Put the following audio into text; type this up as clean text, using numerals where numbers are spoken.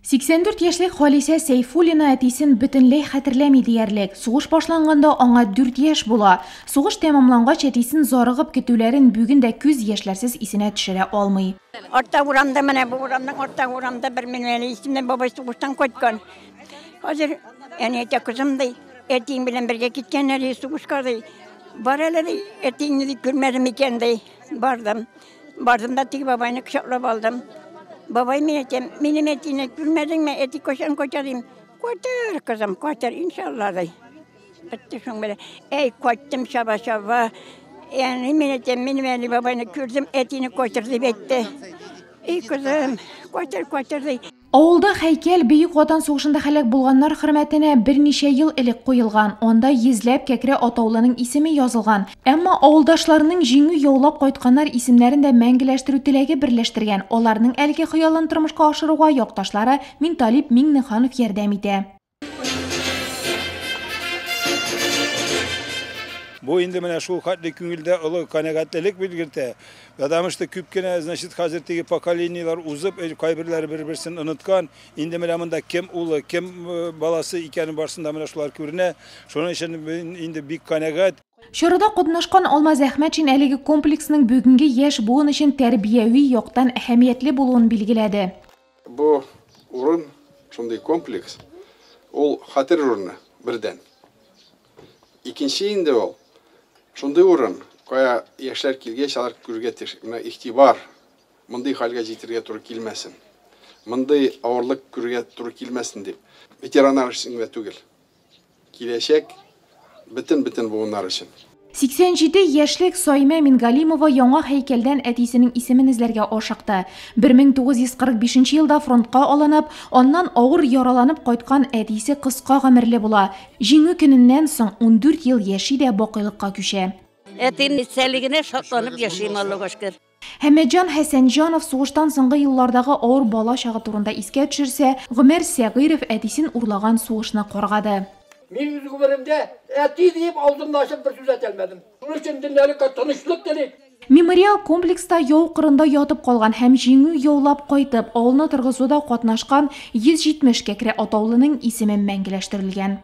84 яшьлек Халисә Сәйфуллина әтисен бөтенләй хәтерләми диярлек. Сугыш башланганда аңа 4 яшь була. Сугыш тәмамлангач әтисен зарыгып көтүләрен бүген дә күз яшьләрсез исенә төшерә алмый. Орта урамда менә бу урамның орта урамда бер минем исемдә бабай сугыштан кайткан. Хәзер әни кызым ди, әтиң белән бергә киткәннәр сугышка ди. Баралар әтиңне күрмәдем икән ди. Бардым. Бардым да тик бабайны кочаклап алдым. Babay benim etini görmedin mi? Eti koşan koşarım. Koşar kızım koşar inşallah day. Etti şun böyle. Ey koştum şaba şaba. Yani benim eli babayını gördüm etini koşardı bitti. Ey kızım koşar day. Авылда һәйкәл Бөек Ватан сугышында һәлак булганнар хөрмәтенә берничә ел элек куелган. Анда йөзләп кәкре атаулының исеме язылган. Әмма авылдашларының җиңү яулап кайтканнар исемнәрен дә мәңгеләштерү теләге берләштергән. Аларның әлеге хыялын тормышка ашыруга якташлары Минталип Миңнеханов ярдәм итә. Bu indi менә шул хәтле күңелдә олы канәгатьлек билгертә. Потому что күп кенә, значит, хәзердәге поколениялар узып, кайберләре бер-берсен оныткан. Инде менә монда кем улы, кем баласы икәнен барсында менә шулар күренә. Шуның өчен инде бик канәгать. Чарада катнашкан Алмаз Әхмәтшин әлеге комплексның бүгенге яшь буын өчен тәрбияви яктан әһәмиятле булуын билгеләде. Бу урын, шундый комплекс, ул хәтер урыны бердән. Икенче инде ул шундый урын, кая яшьләр килгәч алар күргә менә игътибар, мондый хәлгә җитәргә туры килмәсен. Мондый авырлык күргә туры килмәсен дип. Ветераннар өчен генә түгел. Киләчәк бөтен буыннар өчен. 87 яшьлек Сойма Мингалимова яңа һәйкәлдән әтисенең исемен эзләргә ашыкты. 1945 елда фронтка алынып, аннан авыр яраланып кайткан әтисе кыска гомерле була. Җиңү көненнән соң 14 ел яши дә бакыйлыкка күчә. Әтин исәлегенә шатланып яшим Аллаһка шөкер. Хәмәҗан Хәсәнҗанов сугыштан соңгы еллардагы авыр бала чагы турында искә төшерсә, Гомәр Сәгыйров әтисен урлаган сугышны каргады. Min yüz güverimde eti deyip ağzımda açıp bir söz etelmedim. Bunun için dinlerik, tanışlık dedik. Memориал комплекста яу кырында ятып калган һәм җиңү яулап кайтып, авылны торгызуда катнашкан 170 кәкре атаулының исеме мәңгеләштерелгән.